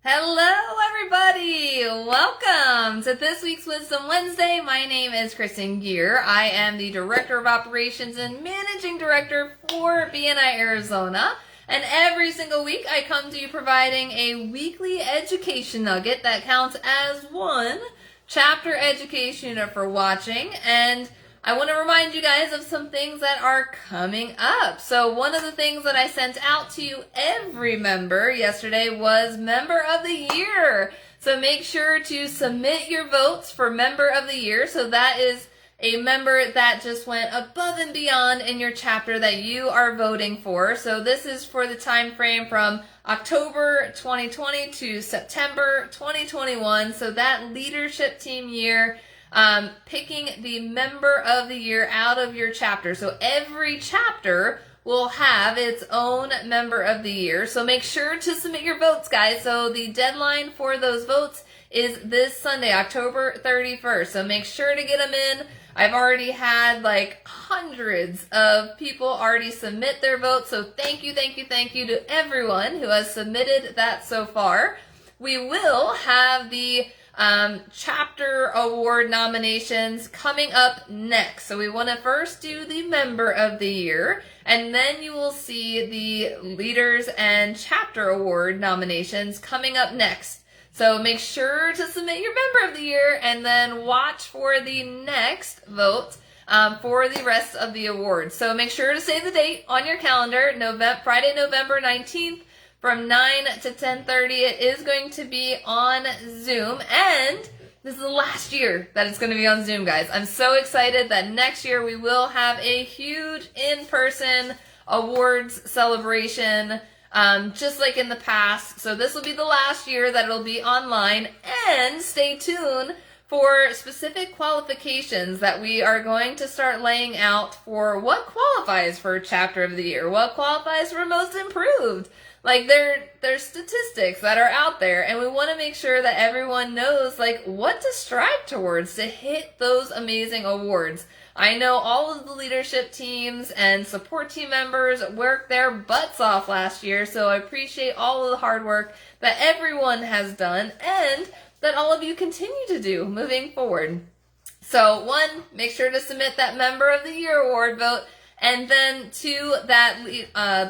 Hello, everybody! Welcome to this week's Wisdom Wednesday. My name is Kristen Gear. I am the Director of Operations and Managing Director for BNI Arizona. And every single week I come to you providing a weekly education nugget that counts as one chapter education unit for watching. And I want to remind you guys of some things that are coming up. So one of the things that I sent out to you, every member, yesterday was Member of the Year. So make sure to submit your votes for Member of the Year. So that is a member that just went above and beyond in your chapter that you are voting for. So this is for the time frame from October 2020 to September 2021. So that leadership team year, picking the Member of the Year out of your chapter. So every chapter will have its own Member of the Year. So make sure to submit your votes, guys. So the deadline for those votes is this Sunday, October 31st. So make sure to get them in. I've already had like hundreds of people already submit their votes. So thank you to everyone who has submitted that so far. We will have the chapter award nominations coming up next. So we want to first do the Member of the Year, and then you will see the Leaders and Chapter Award nominations coming up next. So make sure to submit your Member of the Year and then watch for the next vote for the rest of the awards. So make sure to save the date on your calendar, Friday, November 19th. From 9 to 10:30, it is going to be on Zoom, and this is the last year that it's going to be on Zoom, guys. I'm so excited that next year we will have a huge in-person awards celebration, just like in the past. So this will be the last year that it'll be online, and stay tuned for specific qualifications that we are going to start laying out for what qualifies for Chapter of the Year, what qualifies for Most Improved. Like, there's statistics that are out there, and we want to make sure that everyone knows, like, what to strive towards to hit those amazing awards. I know all of the leadership teams and support team members worked their butts off last year, so I appreciate all of the hard work that everyone has done, and that all of you continue to do moving forward. So, one, make sure to submit that Member of the Year award vote. And then two, that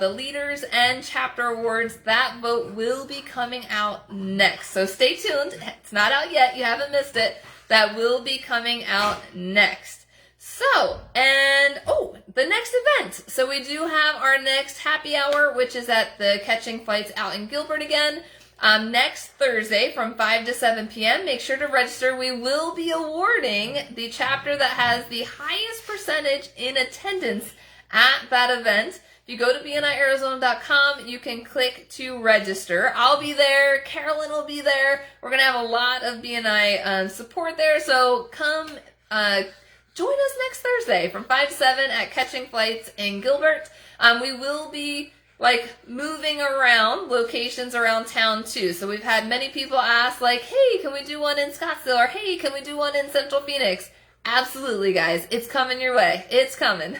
the Leaders and Chapter Awards, that vote will be coming out next. So stay tuned. It's not out yet. You haven't missed it. That will be coming out next. So, the next event. So we do have our next happy hour, which is at the Catching Flights out in Gilbert again. Next Thursday from 5 to 7 p.m. Make sure to register. We will be awarding the chapter that has the highest percentage in attendance at that event. If you go to bniarizona.com, you can click to register. I'll be there. Carolyn will be there. We're going to have a lot of BNI support there. So come join us next Thursday from 5 to 7 at Catching Flights in Gilbert. We will be moving around locations around town too. So we've had many people ask, like, hey, can we do one in Scottsdale? Or hey, can we do one in Central Phoenix? Absolutely, guys. It's coming your way. It's coming.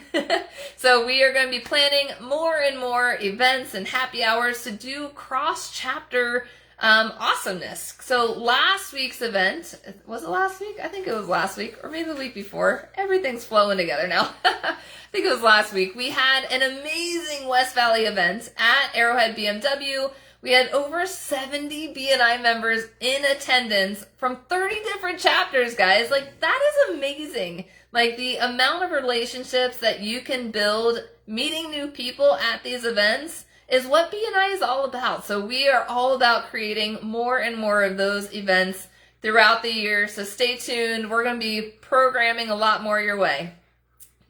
So we are going to be planning more and more events and happy hours to do cross-chapter awesomeness. So last week's event, was it last week? I think it was last week, or maybe the week before. Everything's flowing together now. I think it was last week. We had an amazing West Valley event at Arrowhead BMW. We had over 70 BNI members in attendance from 30 different chapters, guys. Like, that is amazing. Like, the amount of relationships that you can build meeting new people at these events is what BNI is all about. So we are all about creating more and more of those events throughout the year. So stay tuned. We're going to be programming a lot more your way.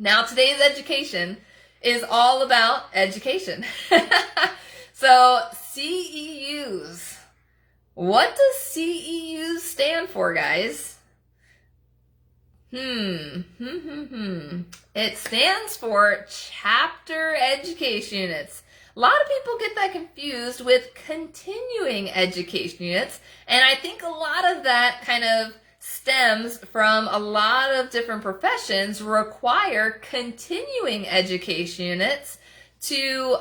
Now, today's education is all about education. So, CEUs. What does CEUs stand for, guys? It stands for Chapter Education Units. A lot of people get that confused with continuing education units, and I think a lot of that kind of stems from a lot of different professions require continuing education units to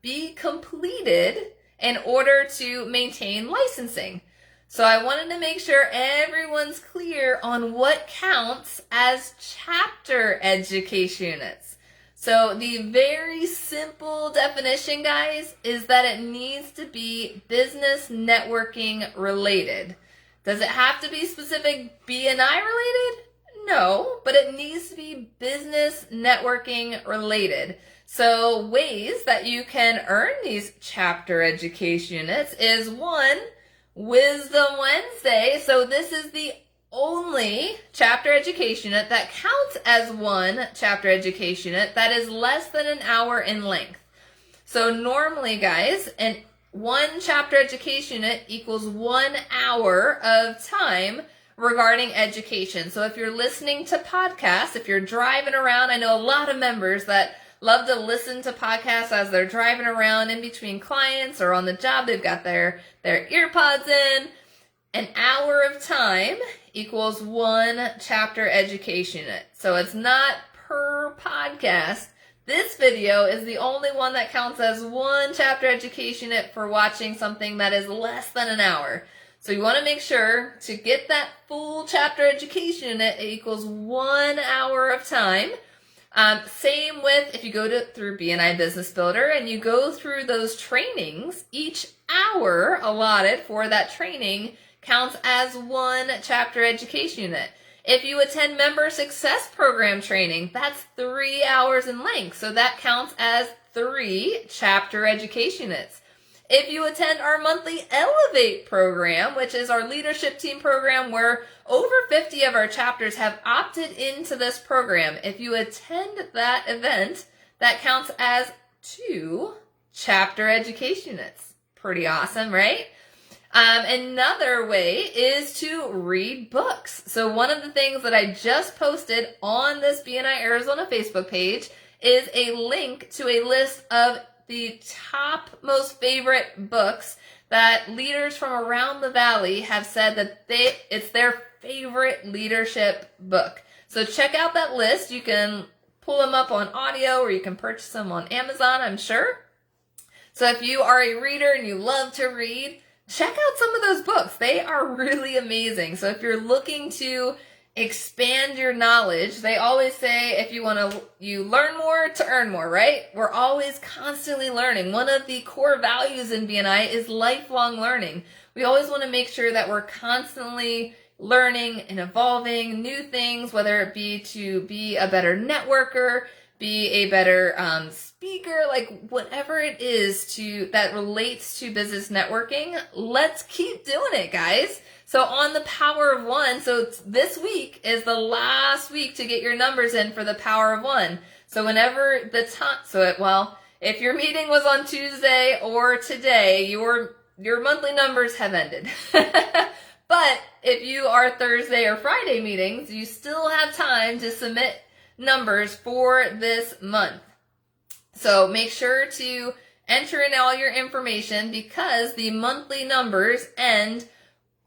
be completed in order to maintain licensing. So I wanted to make sure everyone's clear on what counts as chapter education units. So the very simple definition, guys, is that it needs to be business networking related. Does it have to be specific BNI related? No, but it needs to be business networking related. So ways that you can earn these chapter education units is one, Wisdom Wednesday. So this is the only chapter education unit that counts as one chapter education unit that is less than an hour in length. So normally, guys, one chapter education unit equals 1 hour of time regarding education. So if you're listening to podcasts, if you're driving around, I know a lot of members that love to listen to podcasts as they're driving around in between clients or on the job. They've got their earpods in. An hour of time equals one chapter education unit. So it's not per podcast. This video is the only one that counts as one chapter education unit for watching something that is less than an hour. So you want to make sure to get that full chapter education unit, it equals 1 hour of time. Same with if you go through BNI Business Builder and you go through those trainings, each hour allotted for that training counts as one chapter education unit. If you attend Member Success Program training, that's 3 hours in length. So that counts as 3 chapter education units. If you attend our monthly Elevate program, which is our leadership team program where over 50 of our chapters have opted into this program, if you attend that event, that counts as 2 chapter education units. Pretty awesome, right? Another way is to read books. So one of the things that I just posted on this BNI Arizona Facebook page is a link to a list of the top most favorite books that leaders from around the valley have said that it's their favorite leadership book. So check out that list. You can pull them up on audio or you can purchase them on Amazon, I'm sure. So if you are a reader and you love to read, check out some of those books. They are really amazing. So if you're looking to expand your knowledge, they always say if you learn more to earn more, right? We're always constantly learning. One of the core values in BNI is lifelong learning. We always want to make sure that we're constantly learning and evolving new things, whether it be to be a better networker, be a better speaker, like whatever it is that relates to business networking. Let's keep doing it, guys. So on the Power of One, so this week is the last week to get your numbers in for the Power of One. So whenever the time, if your meeting was on Tuesday or today, your monthly numbers have ended. But if you are Thursday or Friday meetings, you still have time to submit numbers for this month. So make sure to enter in all your information because the monthly numbers end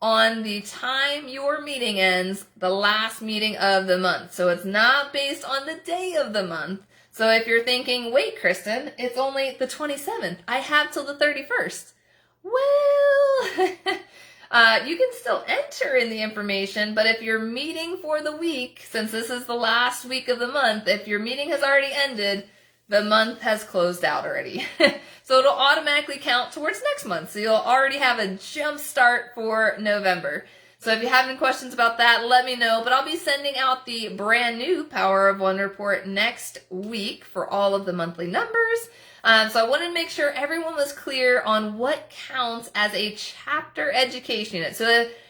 on the time your meeting ends, the last meeting of the month. So it's not based on the day of the month. So if you're thinking, wait, Kristen, it's only the 27th. I have till the 31st. Well, you can still enter in the information, but if your meeting for the week, since this is the last week of the month, if your meeting has already ended, the month has closed out already. So it'll automatically count towards next month. So you'll already have a jump start for November. So if you have any questions about that, let me know. But I'll be sending out the brand new Power of One report next week for all of the monthly numbers. So I wanted to make sure everyone was clear on what counts as a chapter education unit.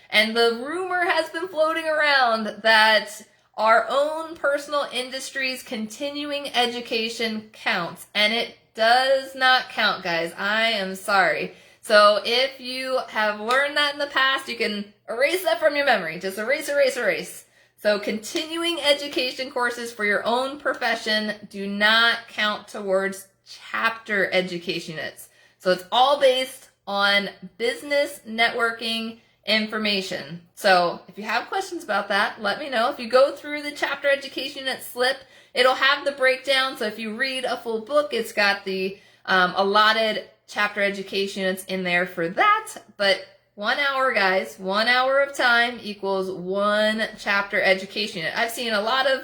And the rumor has been floating around that our own personal industry's continuing education counts, and it does not count, guys. I am sorry. So if you have learned that in the past, you can erase that from your memory. Just erase, erase, erase. So continuing education courses for your own profession do not count towards chapter education units. So it's all based on business networking information. So if you have questions about that, let me know. If you go through the chapter education unit slip, it'll have the breakdown. So if you read a full book, it's got the allotted chapter education units in there for that, but 1 hour, guys, 1 hour of time equals 1 chapter education unit. I've seen a lot of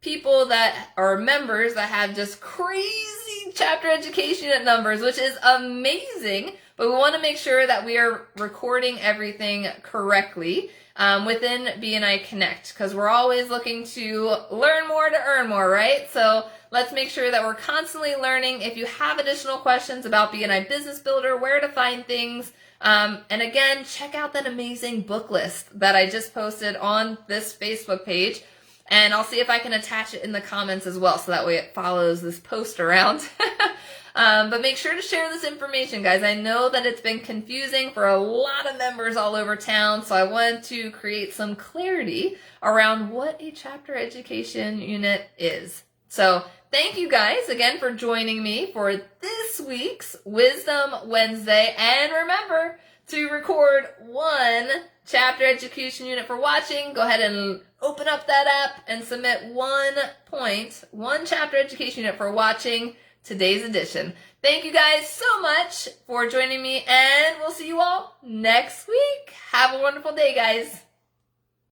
people that are members that have just crazy chapter education unit numbers, which is amazing, but we want to make sure that we are recording everything correctly within BNI Connect, because we're always looking to learn more to earn more, right? So let's make sure that we're constantly learning. If you have additional questions about BNI Business Builder, where to find things, and again, check out that amazing book list that I just posted on this Facebook page. And I'll see if I can attach it in the comments as well, so that way it follows this post around. But make sure to share this information, guys. I know that it's been confusing for a lot of members all over town, so I wanted to create some clarity around what a chapter education unit is. So thank you guys again for joining me for this week's Wisdom Wednesday. And remember to record 1 chapter education unit for watching. Go ahead and open up that app and submit 1 chapter education unit for watching today's edition. Thank you guys so much for joining me, and we'll see you all next week. Have a wonderful day, guys.